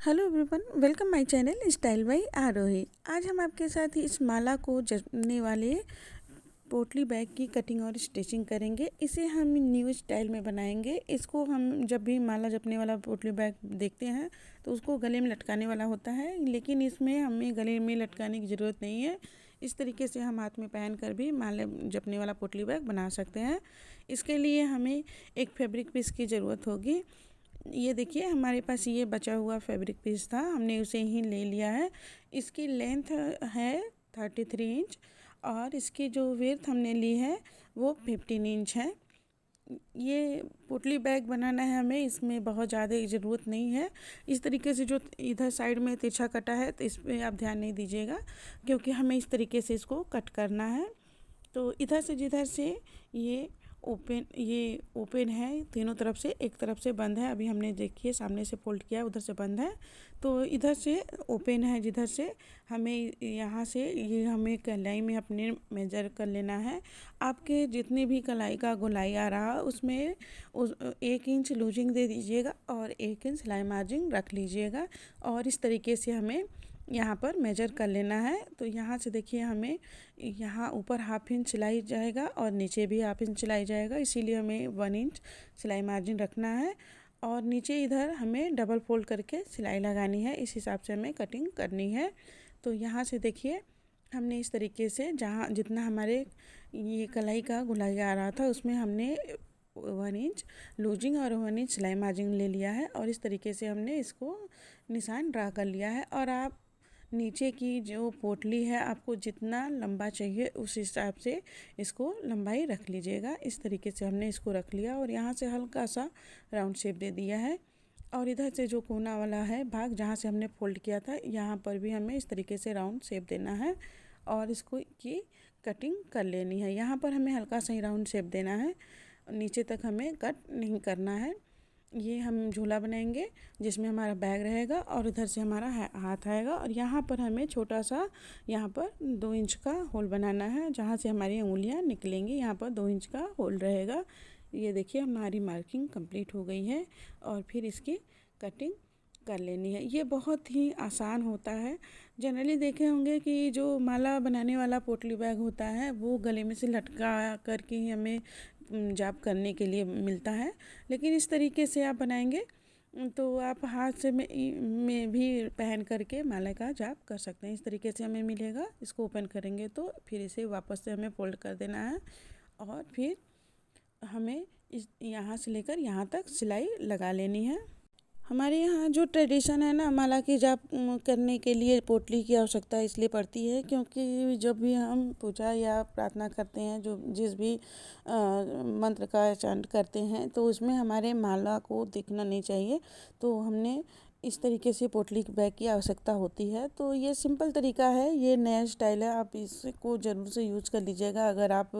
Hello everyone, welcome my channel style by Aarohi. आज हम आपके साथ इस माला को जपने वाले पोटली बैग की कटिंग और स्टिचिंग करेंगे। इसे हम न्यू स्टाइल में बनाएंगे। इसको हम जब भी माला जपने वाला पोटली बैग देखते हैं तो उसको गले में लटकाने वाला होता है, लेकिन इसमें हमें गले में लटकाने की ज़रूरत नहीं है। इस तरीके से हम हाथ में पहन कर भी माला जपने वाला पोटली बैग बना सकते हैं। इसके लिए हमें एक फैब्रिक पीस की ज़रूरत होगी। ये देखिए, हमारे पास ये बचा हुआ फैब्रिक पीस था, हमने उसे ही ले लिया है। इसकी लेंथ है 33 इंच और इसकी जो विड्थ हमने ली है वो 15 इंच है। ये पोटली बैग बनाना है हमें, इसमें बहुत ज़्यादा ज़रूरत नहीं है। इस तरीके से जो इधर साइड में तिरछा कटा है तो इस पर आप ध्यान नहीं दीजिएगा, क्योंकि हमें इस तरीके से इसको कट करना है। तो इधर से जिधर से ये ओपन है, तीनों तरफ से, एक तरफ से बंद है। अभी हमने देखिए सामने से फोल्ड किया, उधर से बंद है, तो इधर से ओपन है। जिधर से हमें यहाँ से ये हमें कलाई में अपने मेजर कर लेना है। आपके जितनी भी कलाई का गोलाई आ रहा उसमें 1 इंच लूजिंग दे दीजिएगा और 1 इंच सिलाई मार्जिन रख लीजिएगा। और इस तरीके से हमें यहाँ पर मेजर कर लेना है। तो यहाँ से देखिए, हमें यहाँ ऊपर 1/2 इंच सिलाई जाएगा और नीचे भी 1/2 इंच सिलाई जाएगा, इसीलिए हमें 1 इंच सिलाई मार्जिन रखना है। और नीचे इधर हमें डबल फोल्ड करके सिलाई लगानी है, इस हिसाब से हमें कटिंग करनी है। तो यहाँ से देखिए, हमने इस तरीके से जहाँ जितना हमारे ये कलाई का गोलाई आ रहा था उसमें हमने 1 इंच लूजिंग और 1 इंच सिलाई मार्जिन ले लिया है। और इस तरीके से हमने इसको निशान ड्रा कर लिया है। और आप नीचे की जो पोटली है, आपको जितना लंबा चाहिए उस हिसाब से इसको लंबाई रख लीजिएगा। इस तरीके से हमने इसको रख लिया और यहाँ से हल्का सा राउंड शेप दे दिया है। और इधर से जो कोना वाला है भाग, जहाँ से हमने फोल्ड किया था, यहाँ पर भी हमें इस तरीके से राउंड शेप देना है और इसको की कटिंग कर लेनी है। यहाँ पर हमें हल्का सा ही राउंड शेप देना है, नीचे तक हमें कट नहीं करना है। ये हम झोला बनाएंगे जिसमें हमारा बैग रहेगा और इधर से हमारा हाथ आएगा। और यहाँ पर हमें छोटा सा, यहाँ पर 2 इंच का होल बनाना है, जहाँ से हमारी उंगलियाँ निकलेंगी। यहाँ पर 2 इंच का होल रहेगा। ये देखिए, हमारी मार्किंग कंप्लीट हो गई है और फिर इसकी कटिंग कर लेनी है। ये बहुत ही आसान होता है। जनरली देखे होंगे कि जो माला बनाने वाला पोटली बैग होता है वो गले में से लटका करके ही हमें जाप करने के लिए मिलता है, लेकिन इस तरीके से आप बनाएंगे तो आप हाथ से में भी पहन करके माला का जाप कर सकते हैं। इस तरीके से हमें मिलेगा। इसको ओपन करेंगे तो फिर इसे वापस से हमें फोल्ड कर देना है और फिर हमें इस यहाँ से लेकर यहाँ तक सिलाई लगा लेनी है। हमारे यहाँ जो ट्रेडिशन है ना, माला की जाप करने के लिए पोटली की आवश्यकता इसलिए पड़ती है क्योंकि जब भी हम पूजा या प्रार्थना करते हैं, जो जिस भी मंत्र का उच्चारण करते हैं, तो उसमें हमारे माला को दिखना नहीं चाहिए। तो हमने इस तरीके से पोटली बैग की आवश्यकता होती है। तो ये सिंपल तरीका है, ये नया स्टाइल है, आप इसको ज़रूर से यूज़ कर लीजिएगा अगर आप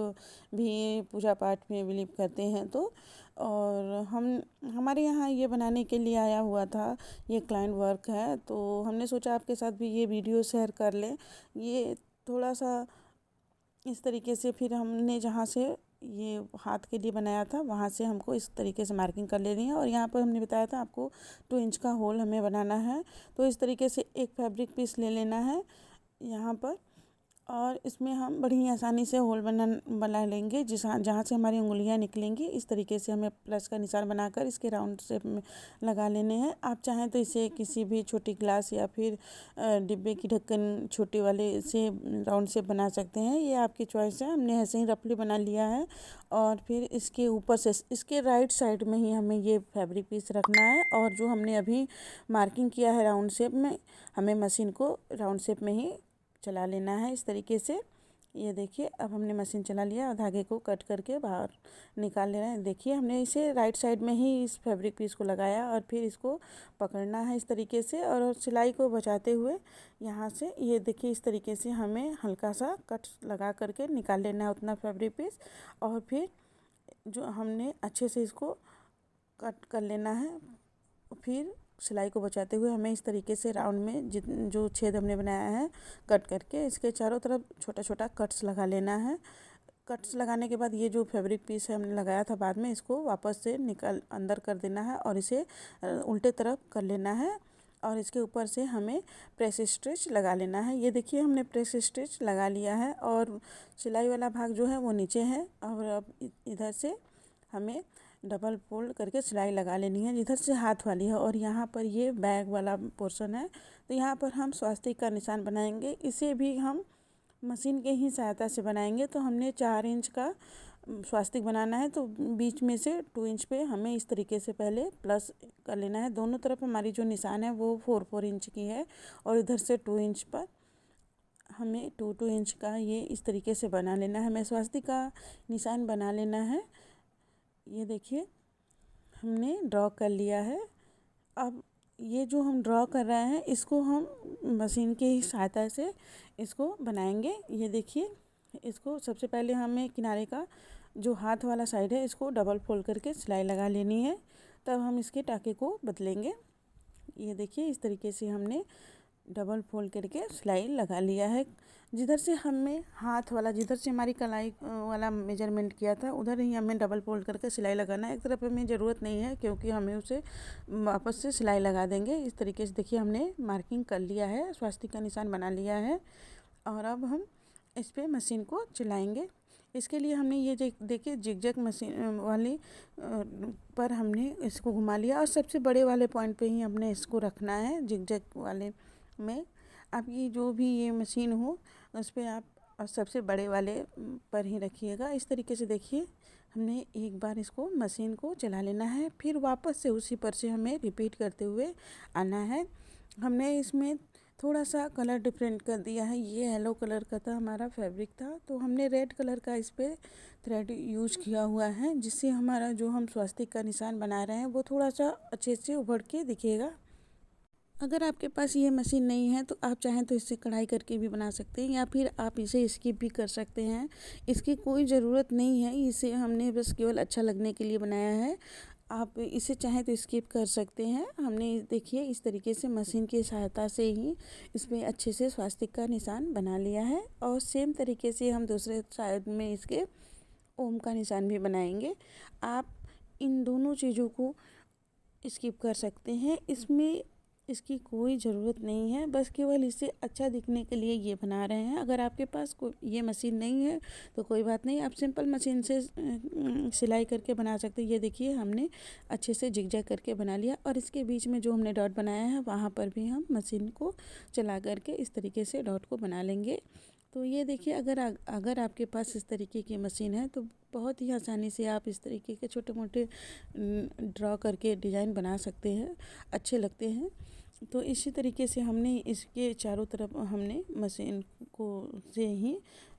भी पूजा पाठ में बिलीव करते हैं तो। और हमारे यहाँ ये बनाने के लिए आया हुआ था, ये क्लाइंट वर्क है, तो हमने सोचा आपके साथ भी ये वीडियो शेयर कर लें। ये थोड़ा सा इस तरीके से, फिर हमने जहाँ से ये हाथ के लिए बनाया था वहाँ से हमको इस तरीके से मार्किंग कर लेनी है। और यहाँ पर हमने बताया था आपको 2 इंच का होल हमें बनाना है। तो इस तरीके से एक फैब्रिक पीस ले लेना है यहाँ पर, और इसमें हम बड़ी ही आसानी से होल बना लेंगे जहाँ से हमारी उंगलियां निकलेंगी। इस तरीके से हमें प्लस का निशान बनाकर इसके राउंड शेप में लगा लेने हैं। आप चाहें तो इसे किसी भी छोटी ग्लास या फिर डिब्बे की ढक्कन छोटे वाले से राउंड शेप बना सकते हैं, ये आपकी चॉइस है। हमने ऐसे ही रफली बना लिया है। और फिर इसके ऊपर से इसके राइट साइड में ही हमें ये फैब्रिक पीस रखना है, और जो हमने अभी मार्किंग किया है राउंड शेप में, हमें मशीन को राउंड शेप में ही चला लेना है इस तरीके से। ये देखिए, अब हमने मशीन चला लिया और धागे को कट करके बाहर निकाल ले रहे हैं। देखिए, हमने इसे राइट साइड में ही इस फैब्रिक पीस को लगाया और फिर इसको पकड़ना है इस तरीके से, और सिलाई को बचाते हुए यहाँ से, ये देखिए, इस तरीके से हमें हल्का सा कट लगा करके निकाल लेना है उतना फैब्रिक पीस। और फिर जो हमने अच्छे से इसको कट कर लेना है। फिर सिलाई को बचाते हुए हमें इस तरीके से राउंड में जो छेद हमने बनाया है कट करके इसके चारों तरफ छोटा छोटा कट्स लगा लेना है। कट्स लगाने के बाद ये जो फैब्रिक पीस है हमने लगाया था बाद में, इसको वापस से अंदर कर देना है और इसे उल्टे तरफ कर लेना है। और इसके ऊपर से हमें प्रेस स्टिच लगा लेना है। ये देखिए हमने प्रेस स्टिच लगा लिया है और सिलाई वाला भाग जो है वो नीचे है। और अब इधर से हमें डबल फोल्ड करके सिलाई लगा लेनी है जिधर से हाथ वाली है। और यहाँ पर ये बैक वाला पोर्शन है, तो यहाँ पर हम स्वास्तिक का निशान बनाएंगे। इसे भी हम मशीन के ही सहायता से बनाएंगे। तो हमने 4 इंच का स्वास्तिक बनाना है, तो बीच में से 2 इंच पे हमें इस तरीके से पहले प्लस कर लेना है। दोनों तरफ हमारी जो निशान है वो 4-4 इंच की है और इधर से 2 इंच पर हमें 2-2 इंच का ये इस तरीके से बना लेना है। हमें स्वास्तिक का निशान बना लेना है। ये देखिए हमने ड्रॉ कर लिया है। अब ये जो हम ड्रॉ कर रहे हैं इसको हम मशीन की ही सहायता से इसको बनाएंगे। ये देखिए इसको सबसे पहले हमें किनारे का जो हाथ वाला साइड है इसको डबल फोल्ड करके सिलाई लगा लेनी है, तब हम इसके टाके को बदलेंगे। ये देखिए इस तरीके से हमने डबल फोल्ड करके सिलाई लगा लिया है। जिधर से हमें हाथ वाला, जिधर से हमारी कलाई वाला मेजरमेंट किया था उधर ही हमें डबल फोल्ड करके सिलाई लगाना है। एक तरफ हमें ज़रूरत नहीं है क्योंकि हमें उसे वापस से सिलाई लगा देंगे। इस तरीके से देखिए हमने मार्किंग कर लिया है, स्वास्तिक का निशान बना लिया है। और अब हम इस पर मशीन को चलाएंगे। इसके लिए हमने ये देखिए जिगजैग मशीन वाली पर हमने इसको घुमा लिया और सबसे बड़े वाले पॉइंट पे ही हमने इसको रखना है जिगजैग वाले में। आप ये जो भी ये मशीन हो उस पर आप सबसे बड़े वाले पर ही रखिएगा। इस तरीके से देखिए हमने एक बार इसको मशीन को चला लेना है, फिर वापस से उसी पर से हमें रिपीट करते हुए आना है। हमने इसमें थोड़ा सा कलर डिफरेंट कर दिया है। ये येलो कलर का था हमारा फैब्रिक था, तो हमने रेड कलर का इस पर थ्रेड यूज किया हुआ है, जिससे हमारा जो हम स्वास्तिक का निशान बना रहे हैं वो थोड़ा सा अच्छे से उभर के दिखेगा। अगर आपके पास ये मशीन नहीं है तो आप चाहें तो इससे कढ़ाई करके भी बना सकते हैं या फिर आप इसे स्किप भी कर सकते हैं। इसकी कोई ज़रूरत नहीं है, इसे हमने बस केवल अच्छा लगने के लिए बनाया है। आप इसे चाहें तो स्किप कर सकते हैं। हमने देखिए इस तरीके से मशीन की सहायता से ही इसमें अच्छे से स्वास्तिक का निशान बना लिया है। और सेम तरीके से हम दूसरे साइड में इसके ओम का निशान भी बनाएंगे। आप इन दोनों चीज़ों को स्किप कर सकते हैं, इसमें इसकी कोई ज़रूरत नहीं है, बस केवल इसे अच्छा दिखने के लिए ये बना रहे हैं। अगर आपके पास कोई ये मशीन नहीं है तो कोई बात नहीं, आप सिंपल मशीन से सिलाई करके बना सकते हैं। ये देखिए हमने अच्छे से जिगजैग करके बना लिया और इसके बीच में जो हमने डॉट बनाया है वहाँ पर भी हम मशीन को चला करके इस तरीके से डॉट को बना लेंगे। तो ये देखिए अगर आपके पास इस तरीके की मशीन है तो बहुत ही आसानी से आप इस तरीके के छोटे मोटे ड्रॉ करके डिज़ाइन बना सकते हैं, अच्छे लगते हैं। तो इसी तरीके से हमने इसके चारों तरफ हमने मशीन को से ही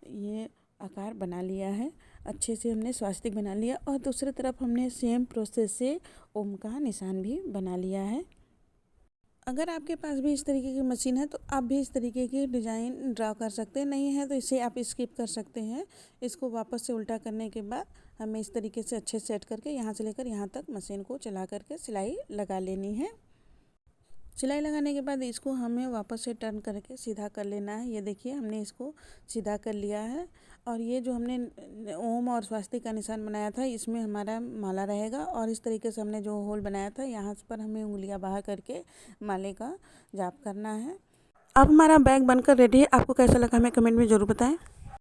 ये आकार बना लिया है। अच्छे से हमने स्वास्तिक बना लिया और दूसरी तरफ हमने सेम प्रोसेस से ओम का निशान भी बना लिया है। अगर आपके पास भी इस तरीके की मशीन है तो आप भी इस तरीके की डिज़ाइन ड्रा कर सकते हैं, नहीं है तो इसे आप स्किप कर सकते हैं। इसको वापस से उल्टा करने के बाद हमें इस तरीके से अच्छे सेट करके यहाँ से लेकर यहाँ तक मशीन को चला करके सिलाई लगा लेनी है। सिलाई लगाने के बाद इसको हमें वापस से टर्न करके सीधा कर लेना है। ये देखिए हमने इसको सीधा कर लिया है और ये जो हमने ओम और स्वास्तिक का निशान बनाया था इसमें हमारा माला रहेगा। और इस तरीके से हमने जो होल बनाया था यहाँ पर हमें उंगलियां बाहर करके माले का जाप करना है। अब हमारा बैग बनकर रेडी है। आपको कैसा लगा हमें कमेंट में ज़रूर बताएं।